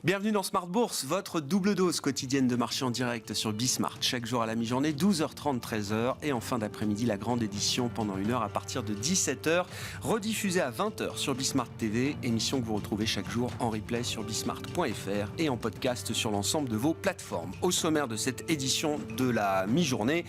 Bienvenue dans Smart Bourse, votre double dose quotidienne de marché en direct sur Bismart. Chaque jour à la mi-journée, 12h30, 13h. Et en fin d'après-midi, la grande édition pendant 1 heure à partir de 17h. Rediffusée à 20h sur Bismart TV. Émission que vous retrouvez chaque jour en replay sur bismart.fr et en podcast sur l'ensemble de vos plateformes. Au sommaire de cette édition de la mi-journée,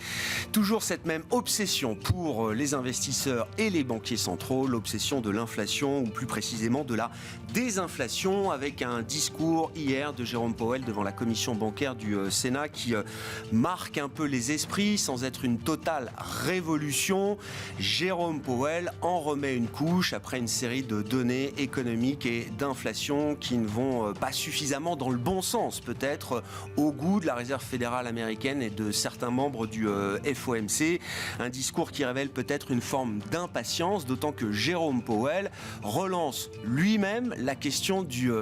toujours cette même obsession pour les investisseurs et les banquiers centraux, l'obsession de l'inflation ou plus précisément de la désinflation, avec un discours hier de Jérôme Powell devant la commission bancaire du Sénat qui marque un peu les esprits sans être une totale révolution. Jérôme Powell en remet une couche après une série de données économiques et d'inflation qui ne vont pas suffisamment dans le bon sens, peut-être au goût de la Réserve fédérale américaine et de certains membres du FOMC. Un discours qui révèle peut-être une forme d'impatience, d'autant que Jérôme Powell relance lui-même la question du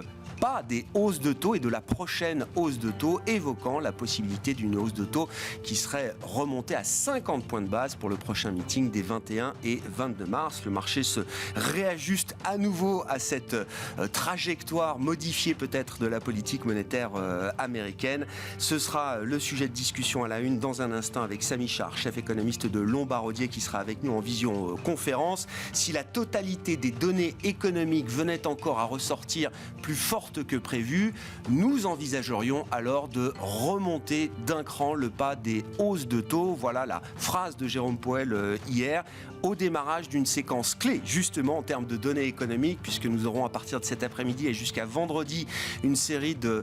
pas des hausses de taux et de la prochaine hausse de taux, évoquant la possibilité d'une hausse de taux qui serait remontée à 50 points de base pour le prochain meeting des 21 et 22 mars. Le marché se réajuste à nouveau à cette trajectoire modifiée peut-être de la politique monétaire américaine. Ce sera le sujet de discussion à la une dans un instant avec Samy Char, chef économiste de Lombardier, qui sera avec nous en visioconférence. Si la totalité des données économiques venait encore à ressortir plus forte que prévu, nous envisagerions alors de remonter d'un cran le pas des hausses de taux. Voilà la phrase de Jérôme Powell hier, au démarrage d'une séquence clé, justement en termes de données économiques, puisque nous aurons à partir de cet après-midi et jusqu'à vendredi une série de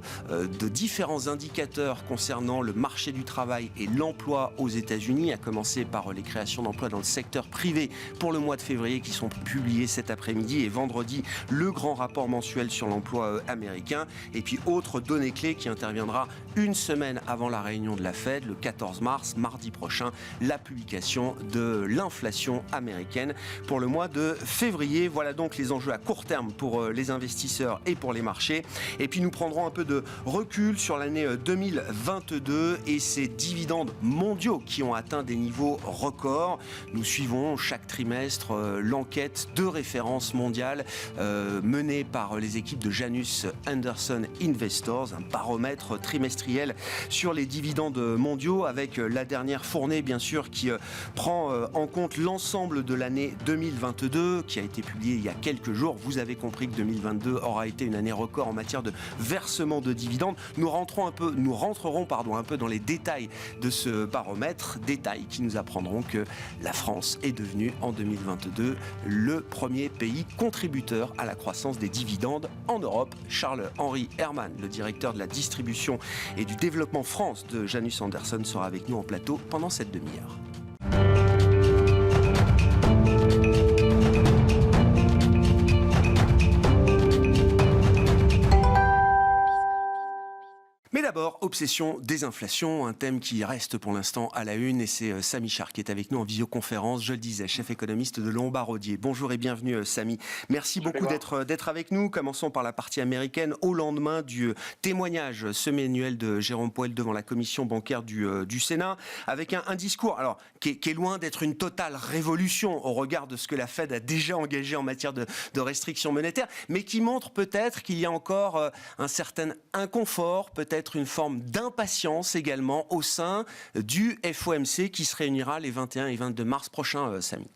différents indicateurs concernant le marché du travail et l'emploi aux États-Unis, à commencer par les créations d'emplois dans le secteur privé pour le mois de février qui sont publiées cet après-midi, et vendredi le grand rapport mensuel sur l'emploi américain, et puis autre donnée clé qui interviendra une semaine avant la réunion de la Fed, le 14 mars, mardi prochain, la publication de l'inflation américaine pour le mois de février. Voilà donc les enjeux à court terme pour les investisseurs et pour les marchés. Et puis nous prendrons un peu de recul sur l'année 2022 et ces dividendes mondiaux qui ont atteint des niveaux records. Nous suivons chaque trimestre l'enquête de référence mondiale menée par les équipes de Janus Henderson Investors, un baromètre trimestriel sur les dividendes mondiaux, avec la dernière fournée bien sûr qui prend en compte l'ensemble de l'année 2022 qui a été publiée il y a quelques jours. Vous avez compris que 2022 aura été une année record en matière de versement de dividendes. Nous rentrerons un peu dans les détails de ce baromètre, détails qui nous apprendront que la France est devenue en 2022 le premier pays contributeur à la croissance des dividendes en Europe. Charles-Henri Herman, le directeur de la distribution et du développement France de Janus Henderson, sera avec nous en plateau pendant cette demi-heure. Mais d'abord, obsession désinflation, un thème qui reste pour l'instant à la une, et c'est Samy Char qui est avec nous en visioconférence, je le disais, chef économiste de Lombardier. Bonjour et bienvenue Samy. Merci beaucoup d'être avec nous. Commençons par la partie américaine, au lendemain du témoignage semi-annuel de Jérôme Powell devant la commission bancaire du Sénat, avec un discours alors, qui est loin d'être une totale révolution au regard de ce que la Fed a déjà engagé en matière de restrictions monétaires, mais qui montre peut-être qu'il y a encore un certain inconfort, peut-être une forme d'impatience également au sein du FOMC qui se réunira les 21 et 22 mars prochains, Samy.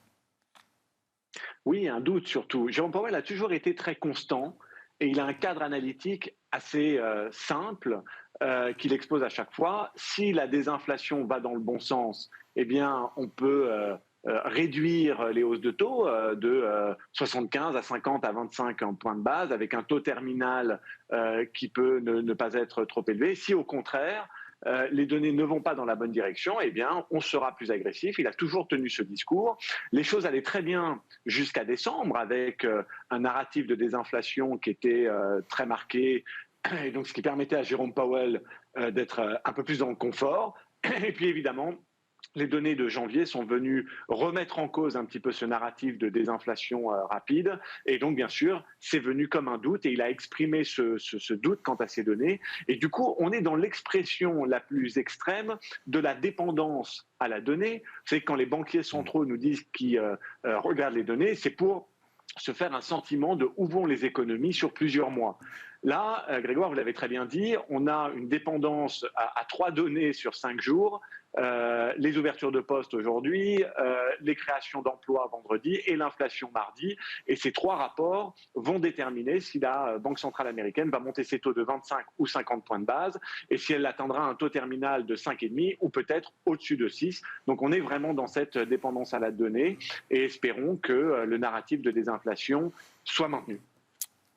Oui, un doute surtout. Jérôme Powell a toujours été très constant et il a un cadre analytique assez simple qu'il expose à chaque fois. Si la désinflation va dans le bon sens, eh bien, on peut réduire les hausses de taux de 75 à 50 à 25 en points de base, avec un taux terminal qui peut ne pas être trop élevé. Si au contraire, les données ne vont pas dans la bonne direction, eh bien, on sera plus agressif. Il a toujours tenu ce discours. Les choses allaient très bien jusqu'à décembre, avec un narratif de désinflation qui était très marqué, et donc ce qui permettait à Jérôme Powell d'être un peu plus dans le confort. Et puis évidemment, les données de janvier sont venues remettre en cause un petit peu ce narratif de désinflation rapide. Et donc, bien sûr, c'est venu comme un doute et il a exprimé ce doute quant à ces données. Et du coup, on est dans l'expression la plus extrême de la dépendance à la donnée. C'est quand les banquiers centraux nous disent qu'ils regardent les données, c'est pour se faire un sentiment de où vont les économies sur plusieurs mois. Là, Grégoire, vous l'avez très bien dit, on a une dépendance à 3 données sur 5 jours. Les ouvertures de postes aujourd'hui, les créations d'emplois vendredi et l'inflation mardi. Et ces 3 rapports vont déterminer si la Banque centrale américaine va monter ses taux de 25 ou 50 points de base et si elle atteindra un taux terminal de 5,5 ou peut-être au-dessus de 6. Donc on est vraiment dans cette dépendance à la donnée et espérons que le narratif de désinflation soit maintenu.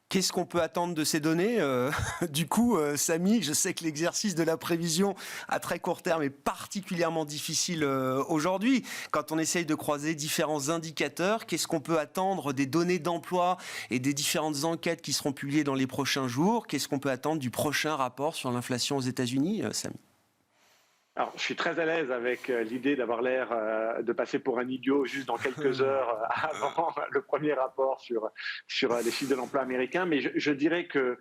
Qu'est-ce qu'on peut attendre de ces données Du coup, Samy, je sais que l'exercice de la prévision à très court terme est particulièrement difficile aujourd'hui. Quand on essaye de croiser différents indicateurs, qu'est-ce qu'on peut attendre des données d'emploi et des différentes enquêtes qui seront publiées dans les prochains jours? Qu'est-ce qu'on peut attendre du prochain rapport sur l'inflation aux États-Unis, Samy? Alors, je suis très à l'aise avec l'idée d'avoir l'air de passer pour un idiot juste dans quelques heures avant le premier rapport sur les chiffres de l'emploi américain, mais je dirais que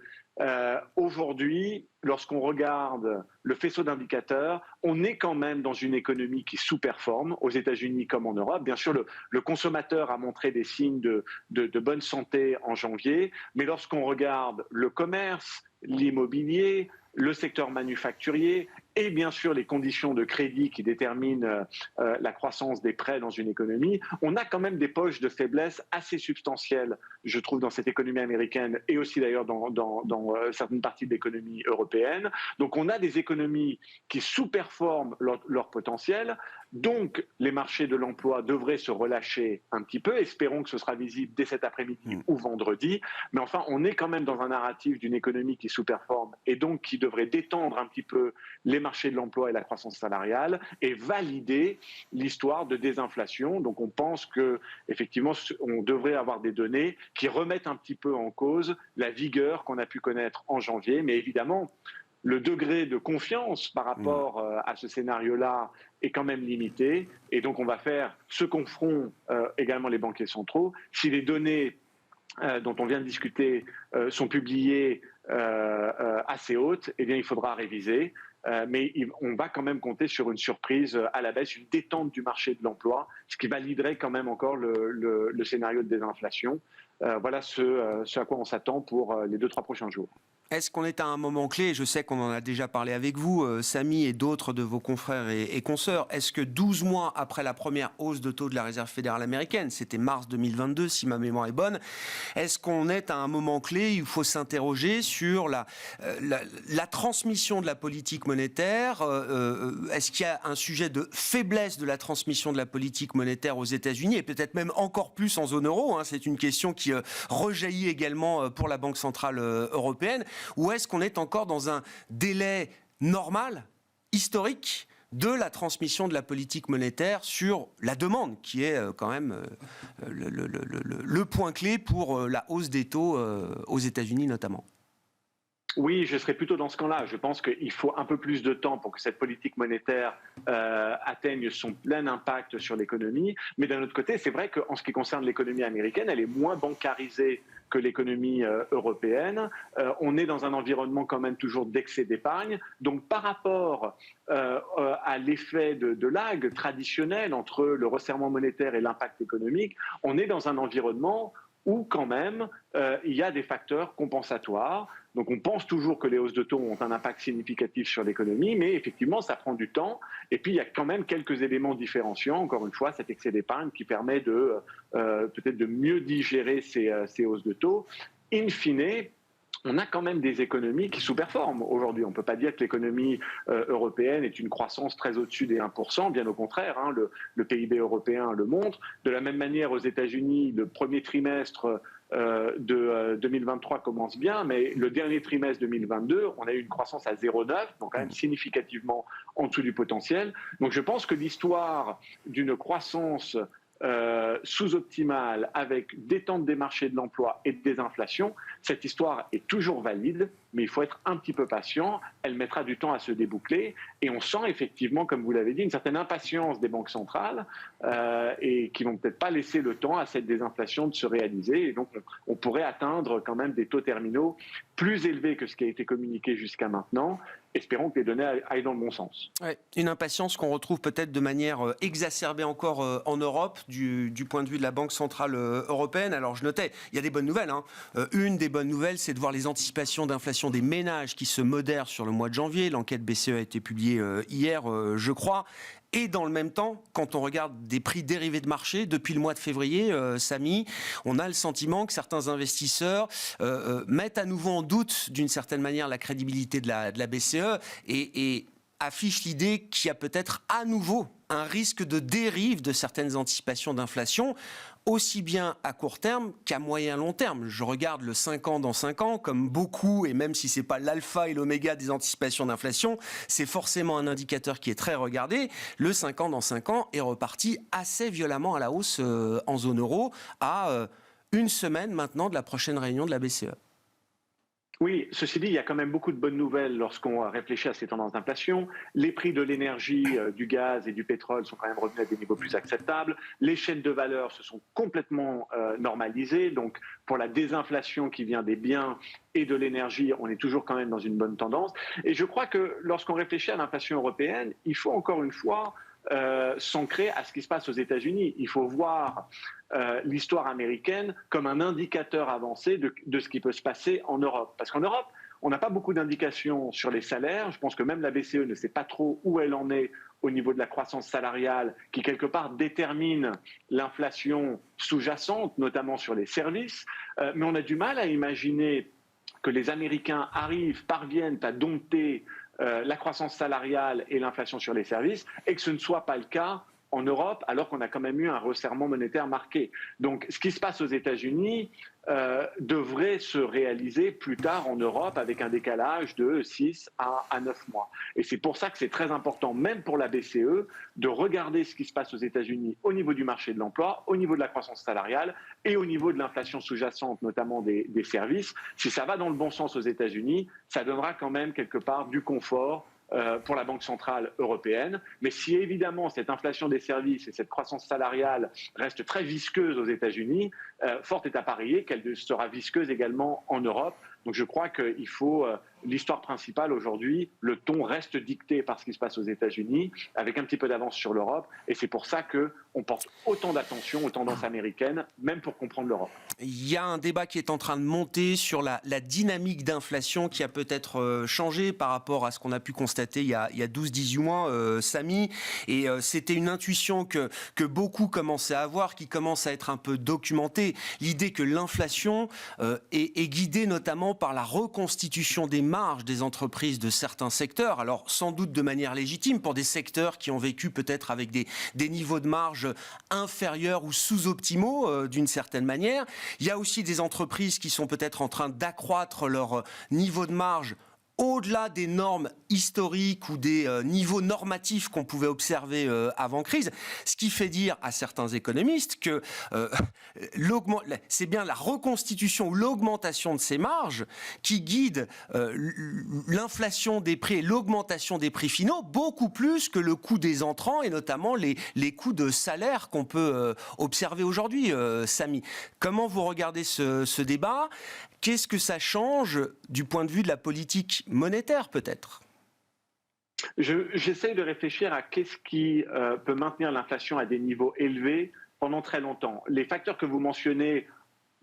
aujourd'hui, lorsqu'on regarde le faisceau d'indicateurs, on est quand même dans une économie qui sous-performe, aux États-Unis comme en Europe. Bien sûr, le consommateur a montré des signes de bonne santé en janvier, mais lorsqu'on regarde le commerce, l'immobilier, le secteur manufacturier et bien sûr les conditions de crédit qui déterminent la croissance des prêts dans une économie, on a quand même des poches de faiblesse assez substantielles, je trouve, dans cette économie américaine et aussi d'ailleurs dans certaines parties de l'économie européenne. Donc on a des économies qui sous-performent leur potentiel, donc les marchés de l'emploi devraient se relâcher un petit peu, espérons que ce sera visible dès cet après-midi ou vendredi, mais enfin on est quand même dans un narratif d'une économie qui sous-performe et donc qui devrait détendre un petit peu les marchés de l'emploi et la croissance salariale et valider l'histoire de désinflation. Donc on pense que effectivement on devrait avoir des données qui remettent un petit peu en cause la vigueur qu'on a pu connaître en janvier, mais évidemment le degré de confiance par rapport à ce scénario-là est quand même limité et donc on va faire ce qu'en feront également les banquiers centraux. Si les données dont on vient de discuter sont publiées assez hautes, eh bien il faudra réviser. Mais on va quand même compter sur une surprise à la baisse, une détente du marché de l'emploi, ce qui validerait quand même encore le scénario de désinflation. Voilà ce à quoi on s'attend pour les 2-3 prochains jours. Est-ce qu'on est à un moment clé? Je sais qu'on en a déjà parlé avec vous, Samy et d'autres de vos confrères et consoeurs. Est-ce que 12 mois après la première hausse de taux de la Réserve fédérale américaine, c'était mars 2022 si ma mémoire est bonne, est-ce qu'on est à un moment clé? Il faut s'interroger sur la transmission de la politique monétaire. Est-ce qu'il y a un sujet de faiblesse de la transmission de la politique monétaire aux États-Unis et peut-être même encore plus en zone euro, hein? C'est une question qui rejaillit également pour la Banque centrale européenne. Ou est-ce qu'on est encore dans un délai normal, historique, de la transmission de la politique monétaire sur la demande, qui est quand même le point clé pour la hausse des taux aux États-Unis notamment? Oui, je serais plutôt dans ce camp-là. Je pense qu'il faut un peu plus de temps pour que cette politique monétaire atteigne son plein impact sur l'économie. Mais d'un autre côté, c'est vrai qu'en ce qui concerne l'économie américaine, elle est moins bancarisée que l'économie européenne. On est dans un environnement quand même toujours d'excès d'épargne. Donc par rapport à l'effet de lag traditionnel entre le resserrement monétaire et l'impact économique, on est dans un environnement où quand même il y a des facteurs compensatoires. Donc on pense toujours que les hausses de taux ont un impact significatif sur l'économie, mais effectivement ça prend du temps. Et puis il y a quand même quelques éléments différenciants, encore une fois, cet excès d'épargne qui permet de peut-être de mieux digérer ces hausses de taux. In fine, on a quand même des économies qui sous-performent aujourd'hui. On ne peut pas dire que l'économie européenne est une croissance très au-dessus des 1%, bien au contraire, hein, le PIB européen le montre. De la même manière, aux États-Unis, le premier trimestre de 2023 commence bien, mais le dernier trimestre 2022, on a eu une croissance à 0,9, donc quand même significativement en dessous du potentiel. Donc je pense que l'histoire d'une croissance sous-optimale avec détente des marchés de l'emploi et des inflations, cette histoire est toujours valide, mais il faut être un petit peu patient. Elle mettra du temps à se déboucler et on sent effectivement, comme vous l'avez dit, une certaine impatience des banques centrales et qui vont peut-être pas laisser le temps à cette désinflation de se réaliser. Et donc on pourrait atteindre quand même des taux terminaux plus élevés que ce qui a été communiqué jusqu'à maintenant. espérons que les données aillent dans le bon sens. Ouais, une impatience qu'on retrouve peut-être de manière exacerbée encore en Europe, du point de vue de la Banque Centrale Européenne. Alors je notais, il y a des bonnes nouvelles. Une des bonnes nouvelles, c'est de voir les anticipations d'inflation des ménages qui se modèrent sur le mois de janvier. L'enquête BCE a été publiée hier, je crois. Et dans le même temps, quand on regarde des prix dérivés de marché, depuis le mois de février, Samy, on a le sentiment que certains investisseurs mettent à nouveau en doute, d'une certaine manière, la crédibilité de la BCE et affichent l'idée qu'il y a peut-être à nouveau un risque de dérive de certaines anticipations d'inflation, aussi bien à court terme qu'à moyen long terme. Je regarde le 5 ans dans 5 ans, comme beaucoup, et même si ce n'est pas l'alpha et l'oméga des anticipations d'inflation, c'est forcément un indicateur qui est très regardé. Le 5 ans dans 5 ans est reparti assez violemment à la hausse en zone euro, à une semaine maintenant de la prochaine réunion de la BCE. Oui, ceci dit, il y a quand même beaucoup de bonnes nouvelles lorsqu'on réfléchit à ces tendances d'inflation. Les prix de l'énergie, du gaz et du pétrole sont quand même revenus à des niveaux plus acceptables. Les chaînes de valeur se sont complètement normalisées. Donc, pour la désinflation qui vient des biens et de l'énergie, on est toujours quand même dans une bonne tendance. Et je crois que lorsqu'on réfléchit à l'inflation européenne, il faut encore une fois s'ancrer à ce qui se passe aux États-Unis. Il faut voir l'histoire américaine comme un indicateur avancé de ce qui peut se passer en Europe. Parce qu'en Europe, on n'a pas beaucoup d'indications sur les salaires. Je pense que même la BCE ne sait pas trop où elle en est au niveau de la croissance salariale, qui quelque part détermine l'inflation sous-jacente, notamment sur les services. Mais on a du mal à imaginer que les Américains parviennent à dompter la croissance salariale et l'inflation sur les services, et que ce ne soit pas le cas en Europe, alors qu'on a quand même eu un resserrement monétaire marqué. Donc, ce qui se passe aux États-Unis devrait se réaliser plus tard en Europe avec un décalage de 6 à 9 mois. Et c'est pour ça que c'est très important, même pour la BCE, de regarder ce qui se passe aux États-Unis au niveau du marché de l'emploi, au niveau de la croissance salariale et au niveau de l'inflation sous-jacente, notamment des services. Si ça va dans le bon sens aux États-Unis, ça donnera quand même quelque part du confort pour la Banque centrale européenne. Mais si évidemment cette inflation des services et cette croissance salariale reste très visqueuse aux États-Unis, fort est à parier qu'elle sera visqueuse également en Europe. Donc je crois qu'il faut, l'histoire principale aujourd'hui, le ton reste dicté par ce qui se passe aux États-Unis, avec un petit peu d'avance sur l'Europe. Et c'est pour ça qu'on porte autant d'attention aux tendances américaines, même pour comprendre l'Europe. Il y a un débat qui est en train de monter sur la dynamique d'inflation qui a peut-être changé par rapport à ce qu'on a pu constater il y a 12-18 mois, Samy. Et c'était une intuition que beaucoup commençaient à avoir, qui commence à être un peu documentée. L'idée que l'inflation est guidée notamment par la reconstitution des marges des entreprises de certains secteurs. Alors sans doute de manière légitime pour des secteurs qui ont vécu peut-être avec des niveaux de marge inférieurs ou sous-optimaux d'une certaine manière. Il y a aussi des entreprises qui sont peut-être en train d'accroître leur niveau de marge au-delà des normes historiques ou des niveaux normatifs qu'on pouvait observer avant crise, ce qui fait dire à certains économistes que c'est bien la reconstitution ou l'augmentation de ces marges qui guide l'inflation des prix et l'augmentation des prix finaux beaucoup plus que le coût des entrants et notamment les coûts de salaire qu'on peut observer aujourd'hui, Samy. Comment vous regardez ce débat ? Qu'est-ce que ça change du point de vue de la politique monétaire, peut-être ? J'essaie de réfléchir à qu'est-ce qui peut maintenir l'inflation à des niveaux élevés pendant très longtemps. Les facteurs que vous mentionnez,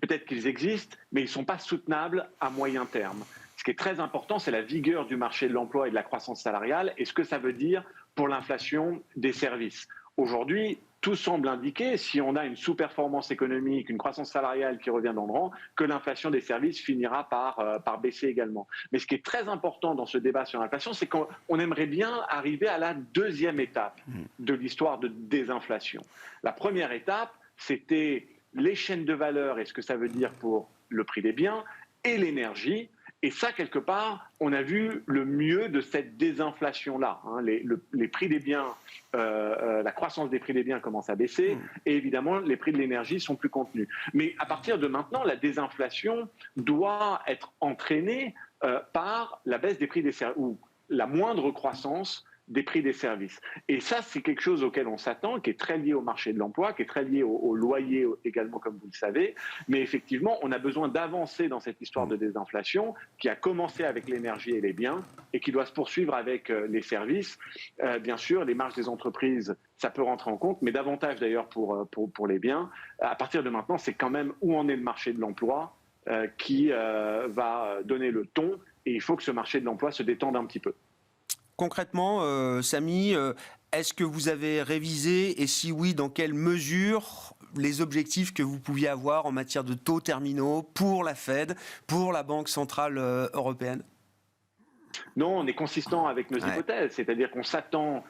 peut-être qu'ils existent, mais ils ne sont pas soutenables à moyen terme. Ce qui est très important, c'est la vigueur du marché de l'emploi et de la croissance salariale et ce que ça veut dire pour l'inflation des services. Aujourd'hui, tout semble indiquer, si on a une sous-performance économique, une croissance salariale qui revient dans le rang, que l'inflation des services finira par baisser également. Mais ce qui est très important dans ce débat sur l'inflation, c'est qu'on aimerait bien arriver à la deuxième étape de l'histoire de désinflation. La première étape, c'était les chaînes de valeur et ce que ça veut dire pour le prix des biens et l'énergie. Et ça, quelque part, on a vu le mieux de cette désinflation-là. Les prix des biens, la croissance des prix des biens commence à baisser et évidemment, les prix de l'énergie sont plus contenus. Mais à partir de maintenant, la désinflation doit être entraînée par la baisse des prix des services ou la moindre croissance des prix des services. Et ça, c'est quelque chose auquel on s'attend, qui est très lié au marché de l'emploi, qui est très lié au loyer également, comme vous le savez. Mais effectivement, on a besoin d'avancer dans cette histoire de désinflation qui a commencé avec l'énergie et les biens et qui doit se poursuivre avec les services. Bien sûr, les marges des entreprises, ça peut rentrer en compte, mais davantage d'ailleurs pour les biens. À partir de maintenant, c'est quand même où en est le marché de l'emploi qui va donner le ton, et il faut que ce marché de l'emploi se détende un petit peu. Concrètement, Samy, est-ce que vous avez révisé, et si oui, dans quelle mesure, les objectifs que vous pouviez avoir en matière de taux terminaux pour la Fed, pour la Banque Centrale Européenne ? Non, on est consistant avec nos hypothèses, c'est-à-dire qu'on s'attend,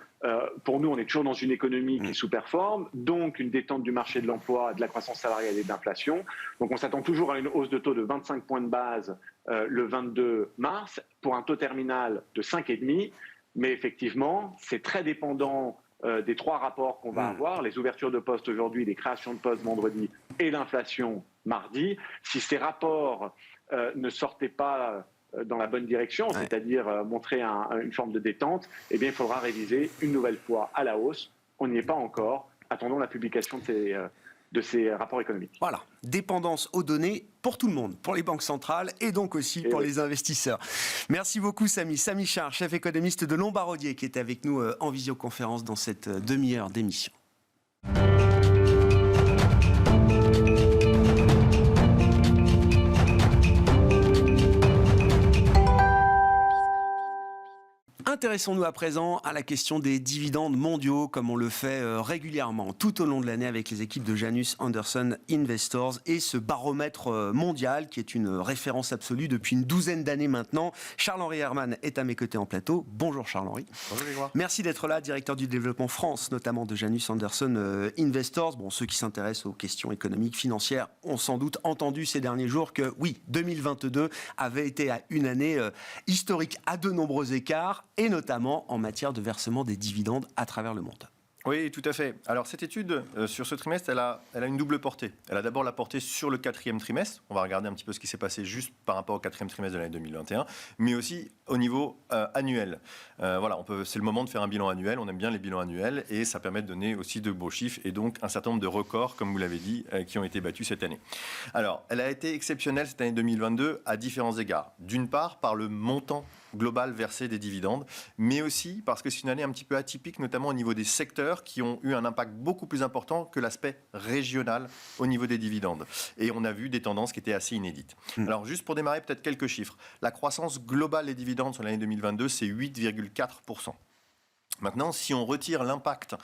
pour nous, on est toujours dans une économie qui sous-performe, donc une détente du marché de l'emploi, de la croissance salariale et de l'inflation. Donc on s'attend toujours à une hausse de taux de 25 points de base le 22 mars, pour un taux terminal de 5,5. Mais effectivement, c'est très dépendant des trois rapports qu'on va avoir, les ouvertures de postes aujourd'hui, les créations de postes vendredi et l'inflation mardi. Si ces rapports ne sortaient pas dans la bonne direction, c'est-à-dire montrer une forme de détente, eh bien, il faudra réviser une nouvelle fois à la hausse. On n'y est pas encore. Attendons la publication de ces rapports économiques. Voilà, dépendance aux données pour tout le monde, pour les banques centrales et donc aussi pour les investisseurs. Merci beaucoup Samy. Samy Charr, chef économiste de Lombardier, qui est avec nous en visioconférence dans cette demi-heure d'émission. Intéressons-nous à présent à la question des dividendes mondiaux, comme on le fait régulièrement tout au long de l'année avec les équipes de Janus Henderson Investors et ce baromètre mondial qui est une référence absolue depuis une douzaine d'années maintenant. Charles-Henri Herman est à mes côtés en plateau. Bonjour Charles-Henri. Bonjour Grégoire. Merci d'être là, directeur du développement France, notamment de Janus Henderson Investors. Bon, ceux qui s'intéressent aux questions économiques, financières, ont sans doute entendu ces derniers jours que oui, 2022 avait été une année historique à de nombreux écarts, et notamment en matière de versement des dividendes à travers le monde. Oui, tout à fait. Alors cette étude sur ce trimestre, elle a une double portée. Elle a d'abord la portée sur le quatrième trimestre. On va regarder un petit peu ce qui s'est passé juste par rapport au quatrième trimestre de l'année 2021, mais aussi au niveau annuel. Voilà, c'est le moment de faire un bilan annuel. On aime bien les bilans annuels et ça permet de donner aussi de beaux chiffres et donc un certain nombre de records, comme vous l'avez dit, qui ont été battus cette année. Alors, elle a été exceptionnelle cette année 2022 à différents égards. D'une part, par le montant global versé des dividendes, mais aussi parce que c'est une année un petit peu atypique, notamment au niveau des secteurs qui ont eu un impact beaucoup plus important que l'aspect régional au niveau des dividendes. Et on a vu des tendances qui étaient assez inédites. Alors juste pour démarrer, peut-être quelques chiffres. La croissance globale des dividendes sur l'année 2022, c'est 8,4%. Maintenant, si on retire l'impact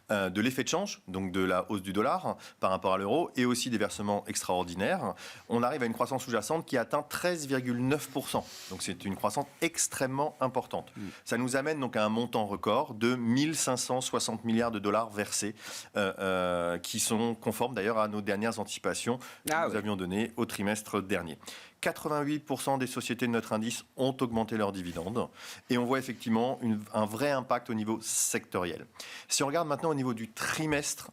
de l'effet de change, donc de la hausse du dollar par rapport à l'euro, et aussi des versements extraordinaires, on arrive à une croissance sous-jacente qui atteint 13,9%. Donc c'est une croissance extrêmement importante. Ça nous amène donc à un montant record de 1 560 milliards de dollars versés, qui sont conformes d'ailleurs à nos dernières anticipations que nous avions données au trimestre dernier. 88% des sociétés de notre indice ont augmenté leurs dividendes et on voit effectivement un vrai impact au niveau sectoriel. Si on regarde maintenant au niveau du trimestre,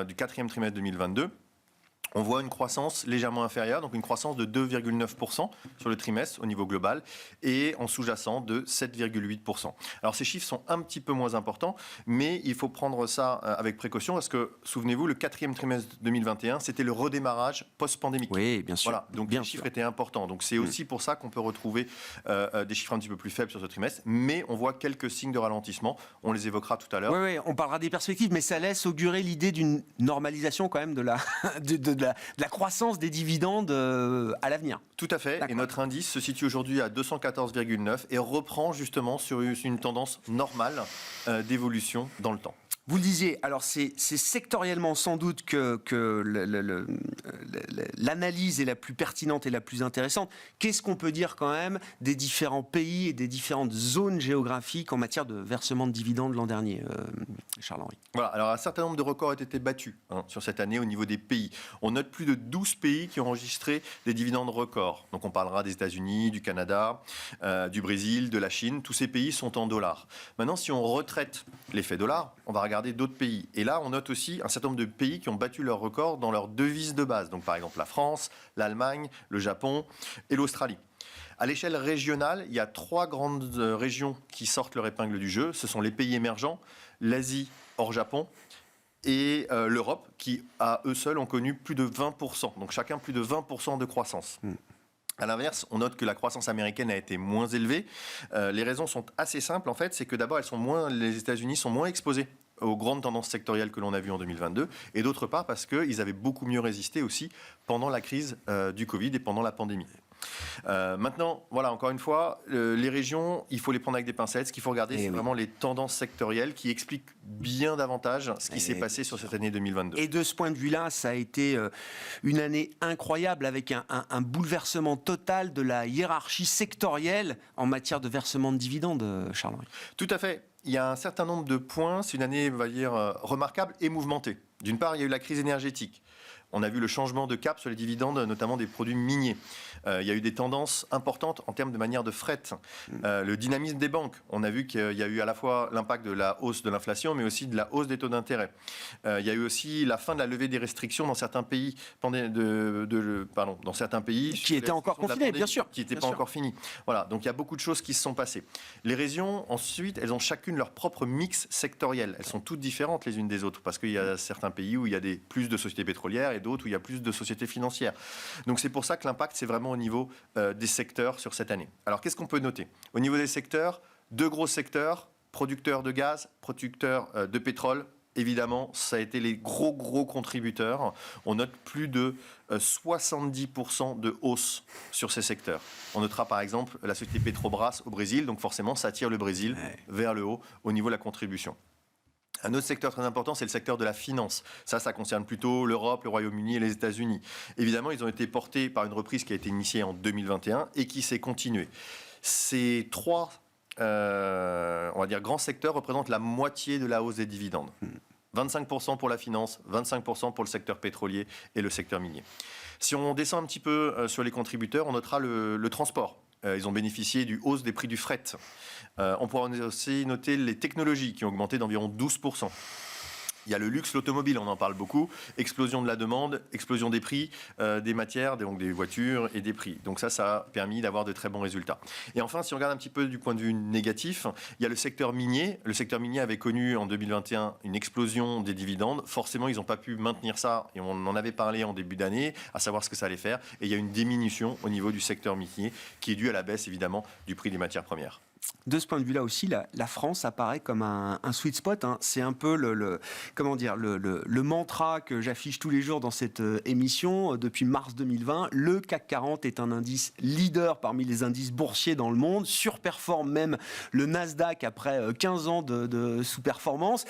du quatrième trimestre 2022, on voit une croissance légèrement inférieure, donc une croissance de 2,9% sur le trimestre au niveau global et en sous-jacent de 7,8%. Alors ces chiffres sont un petit peu moins importants, mais il faut prendre ça avec précaution parce que, souvenez-vous, le quatrième trimestre 2021, c'était le redémarrage post-pandémique. Oui, bien sûr. Voilà, donc les chiffres étaient importants. Donc c'est aussi pour ça qu'on peut retrouver des chiffres un petit peu plus faibles sur ce trimestre, mais on voit quelques signes de ralentissement. On les évoquera tout à l'heure. Oui, on parlera des perspectives, mais ça laisse augurer l'idée d'une normalisation quand même de la croissance des dividendes à l'avenir. Tout à fait. D'accord. Et notre indice se situe aujourd'hui à 214,9 et reprend justement sur une tendance normale d'évolution dans le temps. Vous le disiez, alors c'est sectoriellement sans doute que l'analyse est la plus pertinente et la plus intéressante. Qu'est-ce qu'on peut dire quand même des différents pays et des différentes zones géographiques en matière de versement de dividendes l'an dernier, Charles-Henri? Voilà, alors un certain nombre de records ont été battus sur cette année au niveau des pays. On note plus de 12 pays qui ont enregistré des dividendes records. Donc on parlera des États-Unis, du Canada, du Brésil, de la Chine. Tous ces pays sont en dollars. Maintenant, si on retraite l'effet dollar, on va regarder d'autres pays. Et là, on note aussi un certain nombre de pays qui ont battu leurs records dans leurs devises de base. Donc par exemple la France, l'Allemagne, le Japon et l'Australie. À l'échelle régionale, il y a 3 grandes régions qui sortent leur épingle du jeu. Ce sont les pays émergents, l'Asie hors Japon et l'Europe, qui à eux seuls ont connu plus de 20%. Donc chacun plus de 20% de croissance. À l'inverse, on note que la croissance américaine a été moins élevée. Les raisons sont assez simples en fait, c'est que d'abord les États-Unis sont moins exposés aux grandes tendances sectorielles que l'on a vues en 2022, et d'autre part parce qu'ils avaient beaucoup mieux résisté aussi pendant la crise du Covid et pendant la pandémie. Maintenant, voilà, encore une fois, les régions, il faut les prendre avec des pincettes. Ce qu'il faut regarder, c'est vraiment les tendances sectorielles qui expliquent bien davantage ce qui s'est passé sur cette année 2022. Et de ce point de vue-là, ça a été une année incroyable avec un bouleversement total de la hiérarchie sectorielle en matière de versement de dividendes, Charles-Henri. Tout à fait. Il y a un certain nombre de points. C'est une année, on va dire, remarquable et mouvementée. D'une part, il y a eu la crise énergétique. On a vu le changement de cap sur les dividendes, notamment des produits miniers. Il y a eu des tendances importantes en termes de manière de fret. Le dynamisme des banques. On a vu qu'il y a eu à la fois l'impact de la hausse de l'inflation, mais aussi de la hausse des taux d'intérêt. Il y a eu aussi la fin de la levée des restrictions dans certains pays, dans certains pays qui étaient encore confinés, bien sûr. Qui n'étaient pas encore finis. Voilà, donc il y a beaucoup de choses qui se sont passées. Les régions, ensuite, elles ont chacune leur propre mix sectoriel. Elles sont toutes différentes les unes des autres, parce qu'il y a certains pays où il y a plus de sociétés pétrolières et d'autres où il y a plus de sociétés financières. Donc c'est pour ça que l'impact, c'est vraiment au niveau des secteurs sur cette année. Alors qu'est-ce qu'on peut noter ? Au niveau des secteurs, 2 gros secteurs, producteurs de gaz, producteurs de pétrole. Évidemment, ça a été les gros contributeurs. On note plus de 70% de hausse sur ces secteurs. On notera par exemple la société Petrobras au Brésil, donc forcément ça tire le Brésil vers le haut au niveau de la contribution. Un autre secteur très important, c'est le secteur de la finance. Ça concerne plutôt l'Europe, le Royaume-Uni et les États-Unis. Évidemment, ils ont été portés par une reprise qui a été initiée en 2021 et qui s'est continuée. Ces 3 on va dire, grands secteurs représentent la moitié de la hausse des dividendes. 25% pour la finance, 25% pour le secteur pétrolier et le secteur minier. Si on descend un petit peu sur les contributeurs, on notera le transport. Ils ont bénéficié du hausse des prix du fret. On pourra aussi noter les technologies qui ont augmenté d'environ 12%. Il y a le luxe, l'automobile, on en parle beaucoup. Explosion de la demande, explosion des prix, des matières, donc des voitures et des prix. Donc ça a permis d'avoir de très bons résultats. Et enfin, si on regarde un petit peu du point de vue négatif, il y a le secteur minier. Le secteur minier avait connu en 2021 une explosion des dividendes. Forcément, ils n'ont pas pu maintenir ça. Et on en avait parlé en début d'année, à savoir ce que ça allait faire. Et il y a une diminution au niveau du secteur minier qui est due à la baisse, évidemment, du prix des matières premières. De ce point de vue-là aussi, la France apparaît comme un sweet spot. C'est un peu le mantra que j'affiche tous les jours dans cette émission depuis mars 2020. Le CAC 40 est un indice leader parmi les indices boursiers dans le monde, surperforme même le Nasdaq après 15 ans de sous-performance.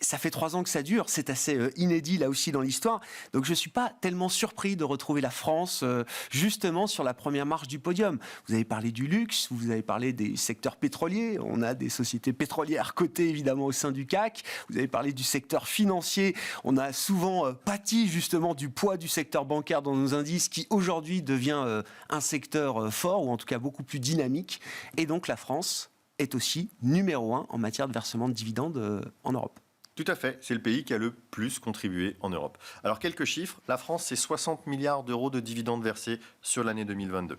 Ça fait 3 ans que ça dure, c'est assez inédit là aussi dans l'histoire. Donc je ne suis pas tellement surpris de retrouver la France justement sur la première marche du podium. Vous avez parlé du luxe, vous avez parlé des secteurs pétrolier, on a des sociétés pétrolières cotées évidemment au sein du CAC, vous avez parlé du secteur financier, on a souvent pâti justement du poids du secteur bancaire dans nos indices qui aujourd'hui devient un secteur fort ou en tout cas beaucoup plus dynamique, et donc la France est aussi numéro 1 en matière de versement de dividendes en Europe. Tout à fait, c'est le pays qui a le plus contribué en Europe. Alors quelques chiffres, la France c'est 60 milliards d'euros de dividendes versés sur l'année 2022.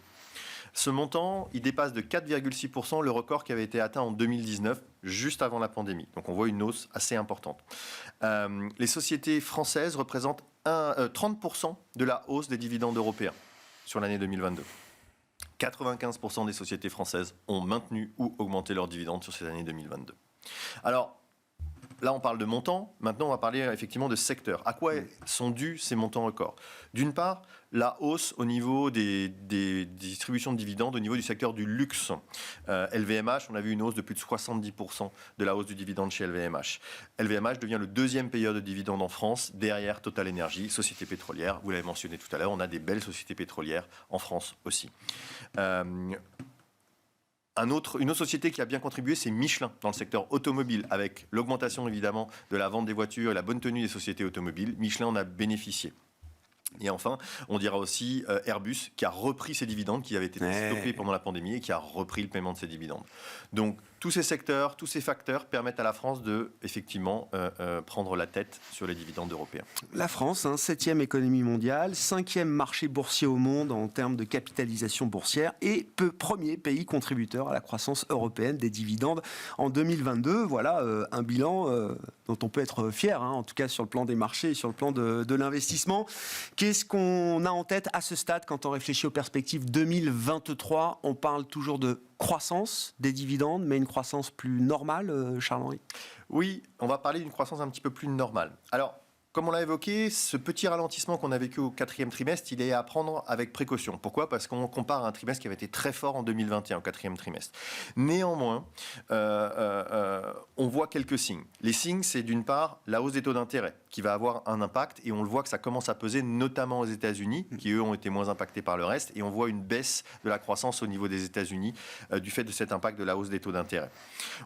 Ce montant, il dépasse de 4,6% le record qui avait été atteint en 2019, juste avant la pandémie. Donc on voit une hausse assez importante. Les sociétés françaises représentent 30% de la hausse des dividendes européens sur l'année 2022. 95% des sociétés françaises ont maintenu ou augmenté leurs dividendes sur cette année 2022. Alors, là, on parle de montants. Maintenant, on va parler effectivement de secteurs. À quoi sont dus ces montants records ? D'une part, la hausse au niveau des distributions de dividendes au niveau du secteur du luxe. LVMH, on a vu une hausse de plus de 70% de la hausse du dividende chez LVMH. LVMH devient le 2e payeur de dividendes en France, derrière Total Energy, société pétrolière. Vous l'avez mentionné tout à l'heure, on a des belles sociétés pétrolières en France aussi. Une autre société qui a bien contribué, c'est Michelin, dans le secteur automobile, avec l'augmentation évidemment de la vente des voitures et la bonne tenue des sociétés automobiles. Michelin en a bénéficié. Et enfin, on dira aussi Airbus qui a repris ses dividendes, qui avaient été stoppés pendant la pandémie et qui a repris le paiement de ses dividendes. Donc, tous ces secteurs, tous ces facteurs permettent à la France de, effectivement, prendre la tête sur les dividendes européens. La France, 7e économie mondiale, 5e marché boursier au monde en termes de capitalisation boursière et premier pays contributeur à la croissance européenne des dividendes en 2022. Voilà un bilan dont on peut être fier, en tout cas sur le plan des marchés et sur le plan de l'investissement. Qu'est-ce qu'on a en tête à ce stade quand on réfléchit aux perspectives 2023 ? On parle toujours de croissance des dividendes, mais une croissance plus normale, Charles-Henri ? Oui, on va parler d'une croissance un petit peu plus normale. Alors, comme on l'a évoqué, ce petit ralentissement qu'on a vécu au 4e trimestre, il est à prendre avec précaution. Pourquoi ? Parce qu'on compare à un trimestre qui avait été très fort en 2021, au 4e trimestre. Néanmoins, on voit quelques signes. Les signes, c'est d'une part la hausse des taux d'intérêt qui va avoir un impact, et on le voit que ça commence à peser notamment aux États-Unis, qui eux ont été moins impactés par le reste, et on voit une baisse de la croissance au niveau des États-Unis du fait de cet impact de la hausse des taux d'intérêt.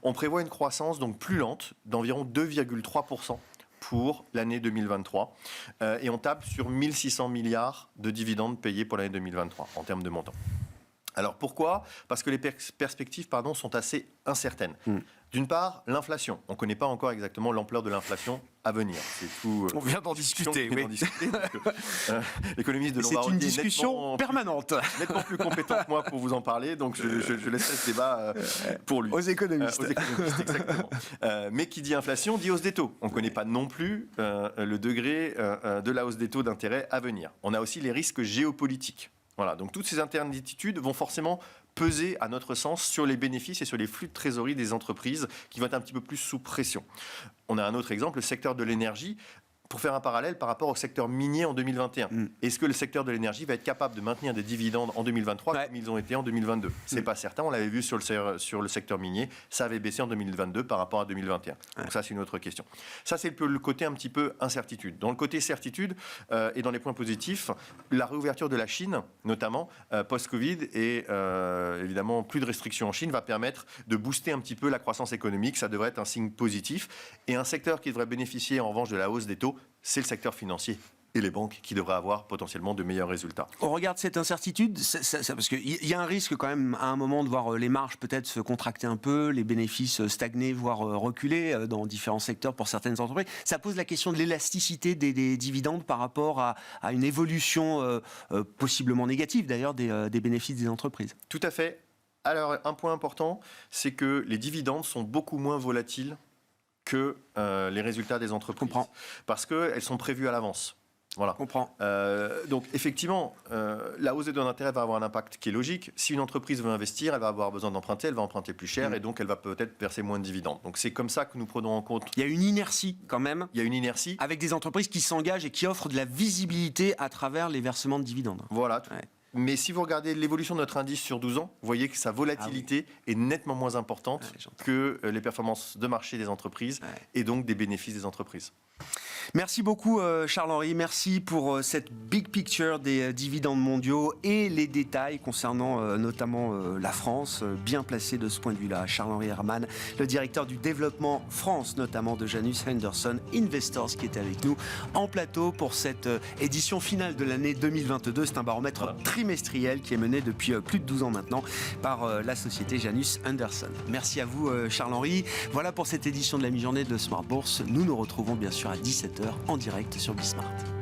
On prévoit une croissance donc plus lente, d'environ 2,3%. Pour l'année 2023. Et on tape sur 1600 milliards de dividendes payés pour l'année 2023 en termes de montant. Alors pourquoi ? Parce que les perspectives sont assez incertaines. D'une part, l'inflation. On ne connaît pas encore exactement l'ampleur de l'inflation à venir. C'est tout. On vient d'en discuter. Oui. L'économiste de Lombardi. C'est une discussion permanente. Nettement plus compétent que moi pour vous en parler, donc je laisserai ce débat pour lui. Aux économistes. Aux économistes, exactement. Mais qui dit inflation dit hausse des taux. On ne connaît pas non plus le degré de la hausse des taux d'intérêt à venir. On a aussi les risques géopolitiques. Voilà, donc toutes ces incertitudes vont forcément peser, à notre sens, sur les bénéfices et sur les flux de trésorerie des entreprises qui vont être un petit peu plus sous pression. On a un autre exemple, le secteur de l'énergie. Pour faire un parallèle par rapport au secteur minier en 2021. Est-ce que le secteur de l'énergie va être capable de maintenir des dividendes en 2023 comme ils ont été en 2022 ? C'est pas certain, on l'avait vu sur le secteur minier, ça avait baissé en 2022 par rapport à 2021. Donc ça, c'est une autre question. Ça, c'est le côté un petit peu incertitude. Dans le côté certitude et dans les points positifs, la réouverture de la Chine, notamment post-Covid et évidemment plus de restrictions en Chine, va permettre de booster un petit peu la croissance économique. Ça devrait être un signe positif. Et un secteur qui devrait bénéficier en revanche de la hausse des taux, c'est le secteur financier et les banques qui devraient avoir potentiellement de meilleurs résultats. On regarde cette incertitude, parce qu'il y a un risque quand même à un moment de voir les marges peut-être se contracter un peu, les bénéfices stagner, voire reculer dans différents secteurs pour certaines entreprises. Ça pose la question de l'élasticité des dividendes par rapport à une évolution possiblement négative d'ailleurs des bénéfices des entreprises. Tout à fait. Alors un point important, c'est que les dividendes sont beaucoup moins volatiles que les résultats des entreprises. Comprends. Parce qu'elles sont prévues à l'avance. Voilà. Comprends. Donc effectivement, la hausse des taux d'intérêt va avoir un impact qui est logique. Si une entreprise veut investir, elle va avoir besoin d'emprunter, elle va emprunter plus cher et donc elle va peut-être verser moins de dividendes. Donc c'est comme ça que nous prenons en compte. Il y a une inertie quand même. Il y a une inertie. Avec des entreprises qui s'engagent et qui offrent de la visibilité à travers les versements de dividendes. Voilà. Mais si vous regardez l'évolution de notre indice sur 12 ans, vous voyez que sa volatilité est nettement moins importante que les performances de marché des entreprises et donc des bénéfices des entreprises. Merci beaucoup Charles-Henri, merci pour cette big picture des dividendes mondiaux et les détails concernant notamment la France, bien placé de ce point de vue-là. Charles-Henri Herrmann, le directeur du développement France, notamment de Janus Henderson Investors, qui est avec nous en plateau pour cette édition finale de l'année 2022. C'est un baromètre trimestriel qui est mené depuis plus de 12 ans maintenant par la société Janus Henderson. Merci à vous Charles-Henri. Voilà pour cette édition de la mi-journée de Smart Bourse. Nous nous retrouvons bien sûr à 17h en direct sur Bismart.